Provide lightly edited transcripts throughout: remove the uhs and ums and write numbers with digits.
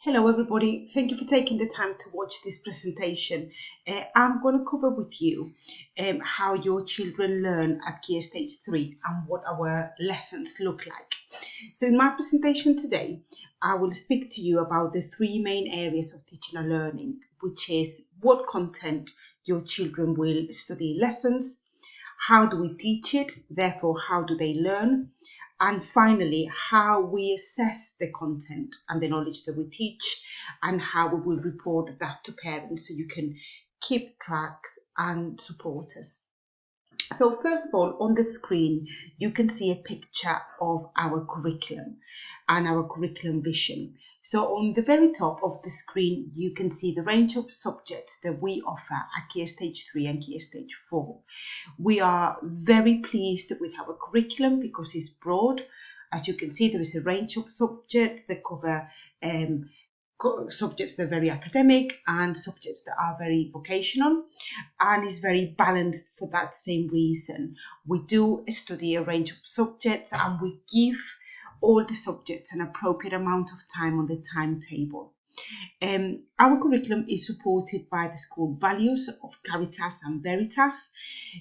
Hello everybody, thank you for taking the time to watch this presentation. I'm going to cover with you how your children learn at KS3 and what our lessons look like. So in my presentation today, I will speak to you about the three main areas of teaching and learning, which is what content your children will study in lessons, how do we teach it, therefore how do they learn, and finally, how we assess the content and the knowledge that we teach and how we will report that to parents so you can keep tracks and support us. So first of all, on the screen, you can see a picture of our curriculum and our curriculum vision. So on the very top of the screen, you can see the range of subjects that we offer at KS3 and KS4. We are very pleased with our curriculum because it's broad. As you can see, there is a range of subjects that cover subjects that are very academic and subjects that are very vocational, and is very balanced for that same reason. We do study a range of subjects and we give all the subjects an appropriate amount of time on the timetable. Our curriculum is supported by the school values of Caritas and Veritas.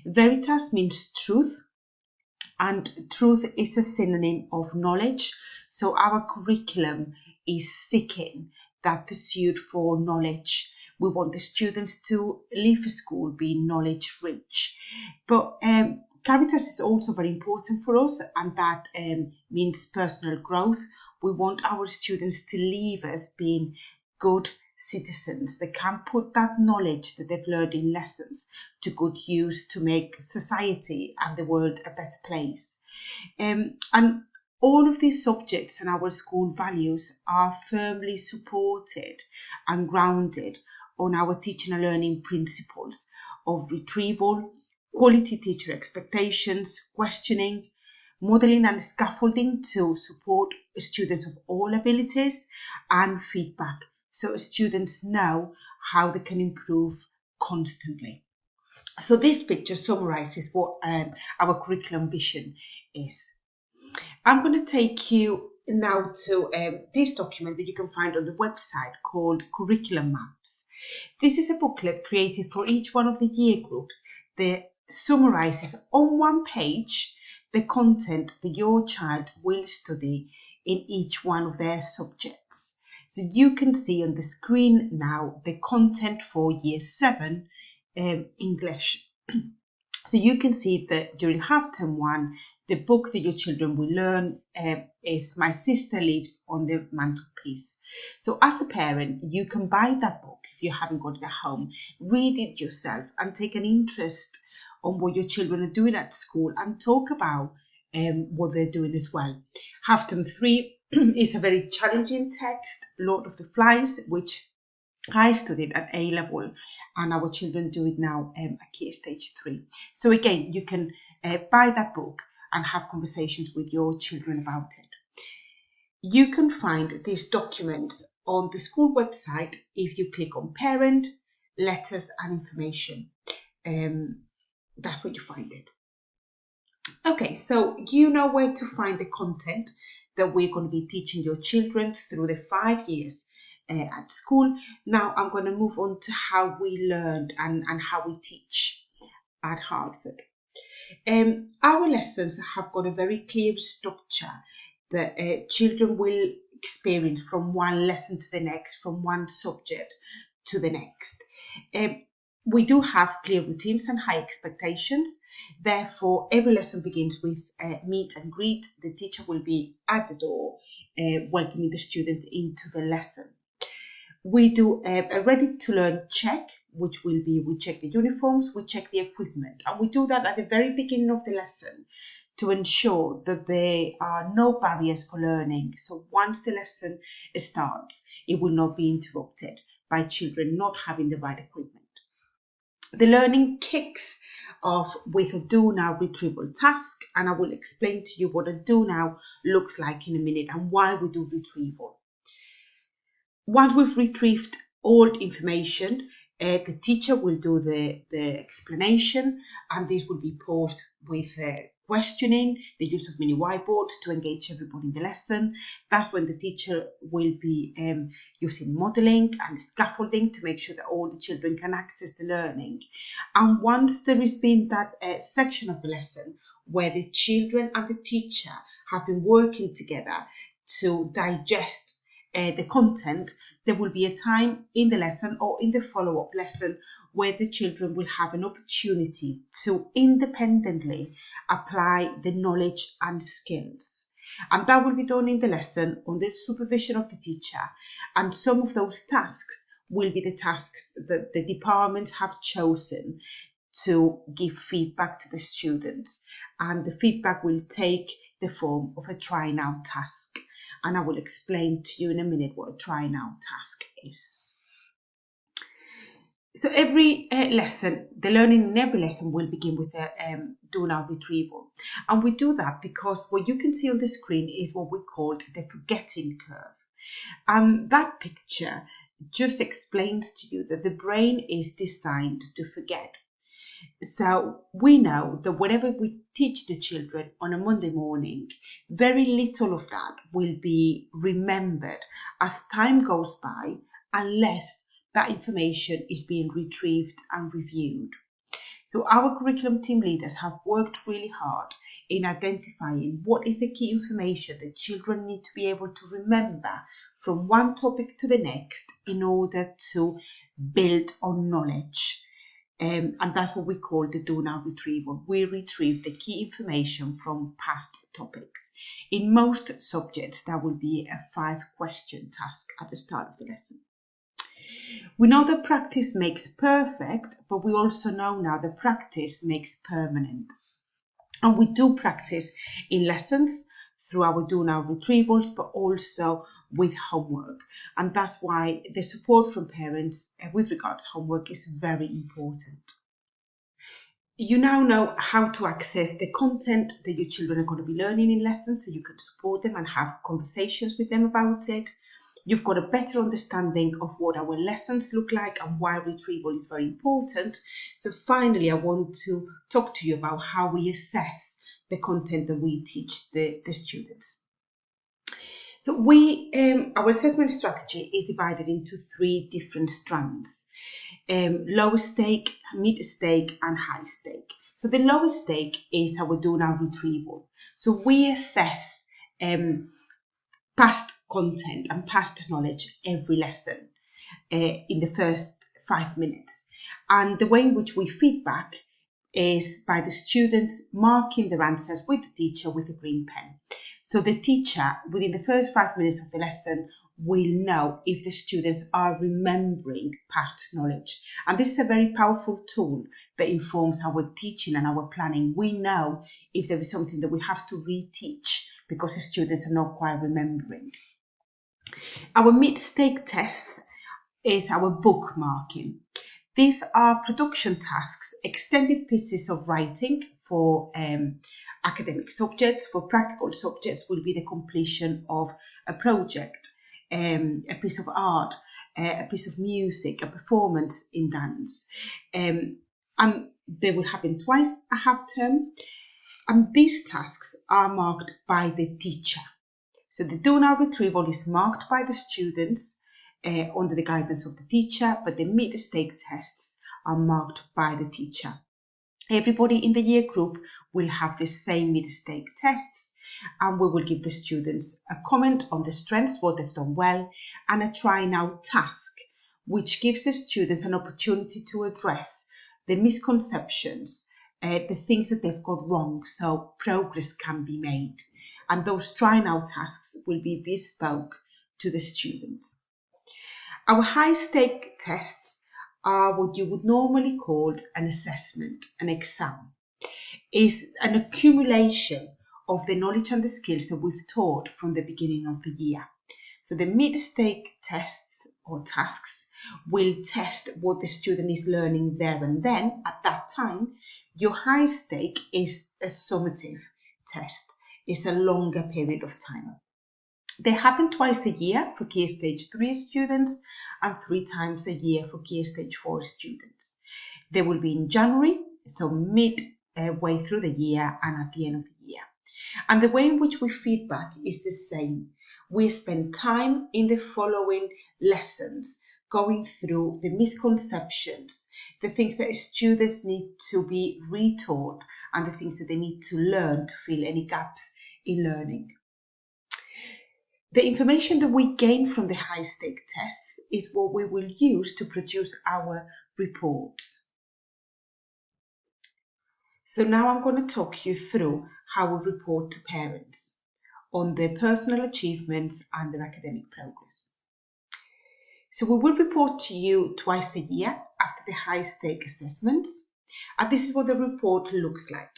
Veritas means truth, and truth is a synonym of knowledge. So our curriculum is seeking that pursuit for knowledge. We want the students to leave school being knowledge rich. But Caritas is also very important for us, and that means personal growth. We want our students to leave us being good citizens. They can put that knowledge that they've learned in lessons to good use to make society and the world a better place. And all of these subjects and our school values are firmly supported and grounded on our teaching and learning principles of retrieval, quality teacher expectations, questioning, modelling and scaffolding to support students of all abilities, and feedback, so students know how they can improve constantly. So this picture summarizes what our curriculum vision is. I'm going to take you now to this document that you can find on the website called Curriculum Maps. This is a booklet created for each one of the year groups that summarizes on one page the content that your child will study in each one of their subjects. So you can see on the screen now the content for Year 7 English. So you can see that during half-term 1, the book that your children will learn is My Sister Lives on the Mantelpiece. So as a parent, you can buy that book if you haven't got it at home, read it yourself and take an interest on what your children are doing at school and talk about what they're doing as well. Half-term 3 is a very challenging text, Lord of the Flies, which I studied at A level, and our children do it now at KS3. So again, you can buy that book and have conversations with your children about it. You can find these documents on the school website if you click on Parent, Letters and Information. That's where you find it. Okay, so you know where to find the content that we're going to be teaching your children through the 5 years at school. Now I'm going to move on to how we learned and how we teach at Hartford. Our lessons have got a very clear structure that children will experience from one lesson to the next, from one subject to the next. We do have clear routines and high expectations. Therefore, every lesson begins with meet and greet. The teacher will be at the door welcoming the students into the lesson. We do a ready to learn check, which will be we check the uniforms, we check the equipment, and we do that at the very beginning of the lesson to ensure that there are no barriers for learning. So once the lesson starts, it will not be interrupted by children not having the right equipment. The learning kicks off with a do now retrieval task, and I will explain to you what a do now looks like in a minute and why we do retrieval. Once we've retrieved all information, the teacher will do the explanation, and this will be paused with questioning, the use of mini whiteboards to engage everybody in the lesson. That's when the teacher will be using modelling and scaffolding to make sure that all the children can access the learning. And once there has been that section of the lesson where the children and the teacher have been working together to digest the content, there will be a time in the lesson or in the follow-up lesson where the children will have an opportunity to independently apply the knowledge and skills. And that will be done in the lesson under the supervision of the teacher. And some of those tasks will be the tasks that the departments have chosen to give feedback to the students. And the feedback will take the form of a try now task. And I will explain to you in a minute what a try now task is. So every lesson, the learning in every lesson will begin with a do now retrieval. And we do that because what you can see on the screen is what we call the forgetting curve. And that picture just explains to you that the brain is designed to forget. So we know that whatever we teach the children on a Monday morning, very little of that will be remembered as time goes by unless that information is being retrieved and reviewed. So our curriculum team leaders have worked really hard in identifying what is the key information that children need to be able to remember from one topic to the next in order to build on knowledge. And that's what we call the do now retrieval. We retrieve the key information from past topics. In most subjects, that will be a 5-question task at the start of the lesson. We know that practice makes perfect, but we also know now that practice makes permanent. And we do practice in lessons through our do now retrievals, but also with homework. And that's why the support from parents with regards to homework is very important. You now know how to access the content that your children are going to be learning in lessons, so you can support them and have conversations with them about it. You've got a better understanding of what our lessons look like and why retrieval is very important. So finally, I want to talk to you about how we assess the content that we teach the students. So our assessment strategy is divided into 3 different strands: low stake, mid stake, and high stake. So the lower stake is our do now retrieval. So we assess past content and past knowledge every lesson in the first 5 minutes. And the way in which we feedback is by the students marking their answers with the teacher with a green pen. So the teacher, within the first 5 minutes of the lesson, will know if the students are remembering past knowledge. And this is a very powerful tool that informs our teaching and our planning. We know if there is something that we have to reteach because the students are not quite remembering. Our mid-stake tests is our bookmarking. These are production tasks, extended pieces of writing for academic subjects. For practical subjects will be the completion of a project, a piece of art, a piece of music, a performance in dance. And they will happen twice a half term. And these tasks are marked by the teacher. So the do now retrieval is marked by the students under the guidance of the teacher, but the mid-stake tests are marked by the teacher. Everybody in the year group will have the same mid-stake tests, and we will give the students a comment on the strengths, what they've done well, and a try now task, which gives the students an opportunity to address the misconceptions, the things that they've got wrong, so progress can be made. And those try now tasks will be bespoke to the students. Our high stake tests are what you would normally call an assessment, an exam. Is an accumulation of the knowledge and the skills that we've taught from the beginning of the year. So the mid-stake tests or tasks will test what the student is learning there and then at that time. Your high stake is a summative test. It's a longer period of time. They happen twice a year for Key Stage 3 students and 3 times a year for Key Stage 4 students. They will be in January, so mid way through the year and at the end of the year. And the way in which we feedback is the same. We spend time in the following lessons going through the misconceptions, the things that students need to be retaught, and the things that they need to learn to fill any gaps in learning. The information that we gain from the high-stake tests is what we will use to produce our reports. So now I'm going to talk you through how we report to parents on their personal achievements and their academic progress. So we will report to you twice a year after the high-stake assessments, and this is what the report looks like.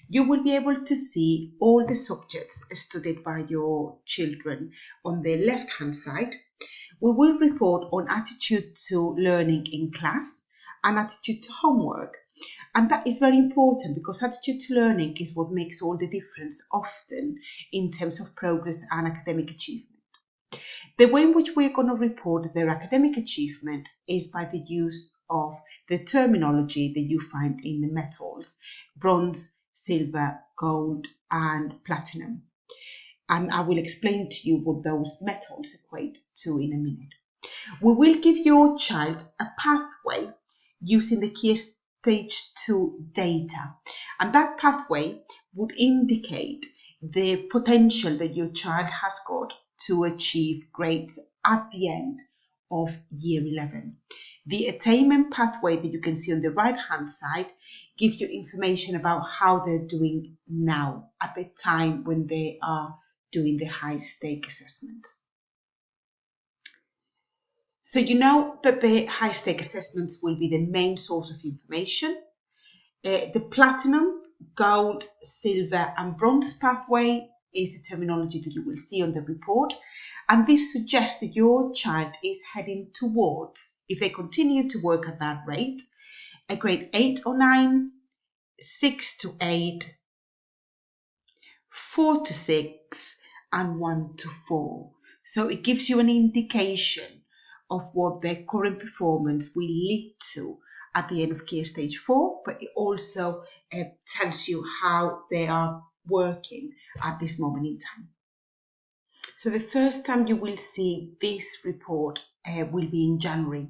You will be able to see all the subjects studied by your children on the left-hand side. We will report on attitude to learning in class and attitude to homework. And that is very important because attitude to learning is what makes all the difference often in terms of progress and academic achievement. The way in which we're going to report their academic achievement is by the use of the terminology that you find in the metals: bronze, silver, gold, and platinum. And I will explain to you what those metals equate to in a minute. We will give your child a pathway using the Stage 2 data, and that pathway would indicate the potential that your child has got to achieve grades at the end of year 11. The attainment pathway that you can see on the right hand side gives you information about how they're doing now at the time when they are doing the high stake assessments. So you know that the high stake assessments will be the main source of information. The platinum, gold, silver and bronze pathway is the terminology that you will see on the report. And this suggests that your child is heading towards, if they continue to work at that rate, a grade 8 or 9, 6 to 8, 4 to 6 and 1 to 4. So it gives you an indication of what their current performance will lead to at the end of Key Stage 4, but it also tells you how they are working at this moment in time. So the first time you will see this report will be in January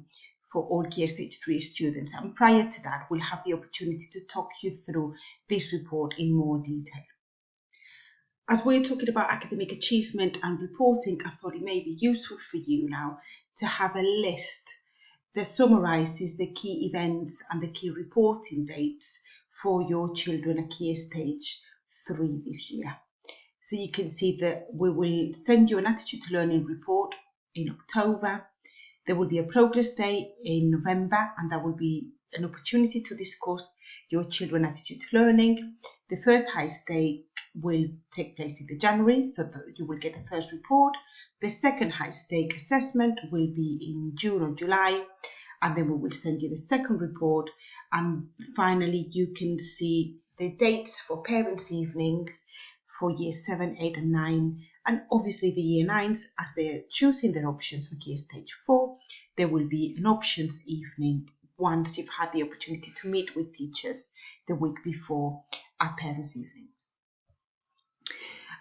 for all Key Stage 3 students, and prior to that we'll have the opportunity to talk you through this report in more detail. As we're talking about academic achievement and reporting, I thought it may be useful for you now to have a list that summarizes the key events and the key reporting dates for your children at Key Stage 3 this year. So you can see that we will send you an attitude to learning report in October. There will be a progress day in November, and that will be an opportunity to discuss your children's attitude to learning. The first high stake will take place in January, so that you will get the first report. The second high stake assessment will be in June or July, and then we will send you the second report. And finally, you can see the dates for parents' evenings for year 7, 8 and 9, and obviously the year 9s, as they're choosing their options for Key Stage 4, there will be an options evening once you've had the opportunity to meet with teachers the week before at parents' evenings.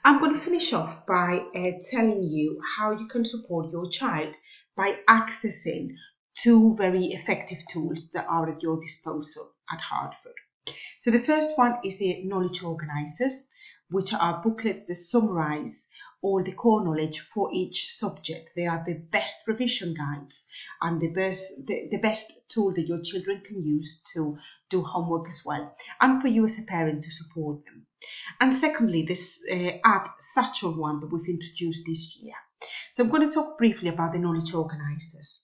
I'm going to finish off by telling you how you can support your child by accessing two very effective tools that are at your disposal at Hartford. So the first one is the knowledge organizers, which are booklets that summarize all the core knowledge for each subject. They are the best revision guides and the best tool that your children can use to do homework as well, and for you as a parent to support them. And secondly, this app, Satchel One, that we've introduced this year. So I'm going to talk briefly about the knowledge organizers.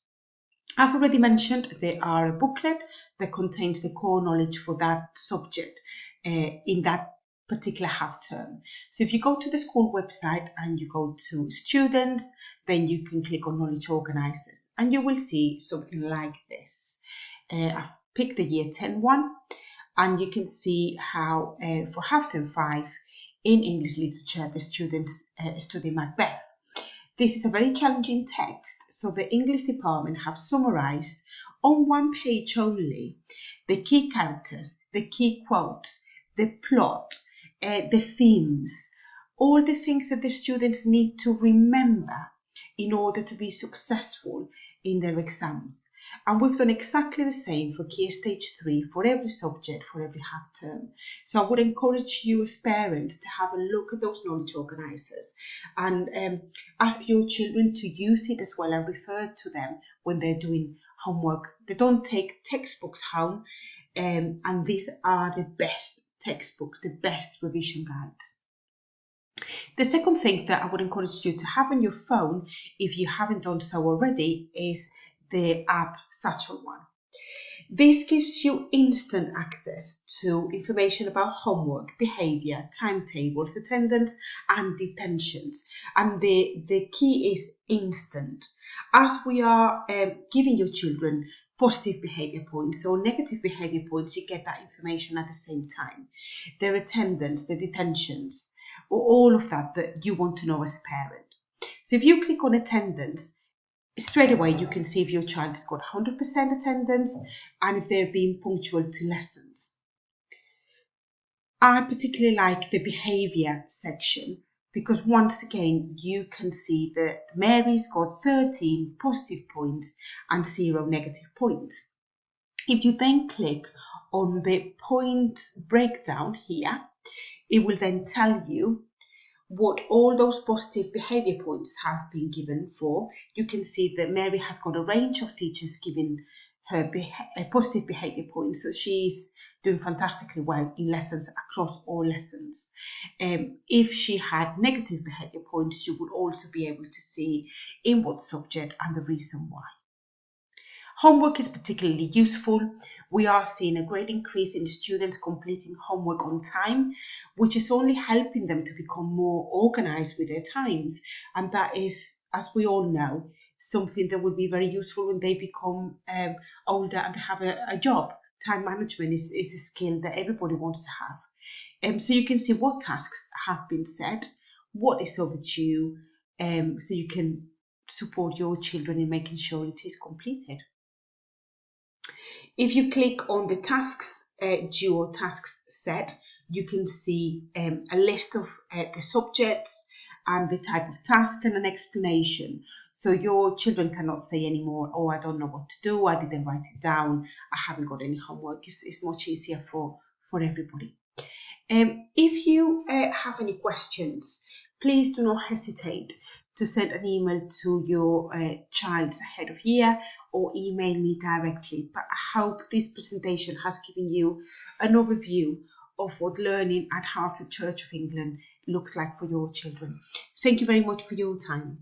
I've already mentioned they are a booklet that contains the core knowledge for that subject in that particular half term. So if you go to the school website and you go to students, then you can click on knowledge organizers and you will see something like this. I've picked the year 10 one, and you can see how for half term 5 in English literature the students study Macbeth. This is a very challenging text, so the English department have summarized on one page only the key characters, the key quotes, the plot, the themes, all the things that the students need to remember in order to be successful in their exams. And we've done exactly the same for Key Stage 3 for every subject, for every half term. So I would encourage you as parents to have a look at those knowledge organisers and ask your children to use it as well and refer to them when they're doing homework. They don't take textbooks home, and these are the best textbooks, the best revision guides. The second thing that I would encourage you to have on your phone, if you haven't done so already, is the app Satchel One. This gives you instant access to information about homework, behaviour, timetables, attendance and detentions. And the key is instant. As we are giving your children positive behaviour points or negative behaviour points, you get that information at the same time. Their attendance, the detentions, or all of that you want to know as a parent. So if you click on attendance, straight away you can see if your child has got 100% attendance and if they're being punctual to lessons. I particularly like the behaviour section because once again you can see that Mary's got 13 positive points and 0 negative points. If you then click on the point breakdown here, it will then tell you what all those positive behaviour points have been given for. You can see that Mary has got a range of teachers giving her positive behaviour points, so she's doing fantastically well in lessons across all lessons. If she had negative behaviour points, you would also be able to see in what subject and the reason why. Homework is particularly useful. We are seeing a great increase in students completing homework on time, which is only helping them to become more organised with their times. And that is, as we all know, something that will be very useful when they become older and they have a job. Time management is a skill that everybody wants to have. So you can see what tasks have been set, what is overdue, so you can support your children in making sure it is completed. If you click on the tasks due or tasks set, you can see a list of the subjects and the type of task and an explanation. So your children cannot say anymore, oh, I don't know what to do, I didn't write it down, I haven't got any homework. It's much easier for everybody. If you have any questions, please do not hesitate to send an email to your child's head of year or email me directly. But I hope this presentation has given you an overview of what learning at Hartford Church of England looks like for your children. Thank you very much for your time.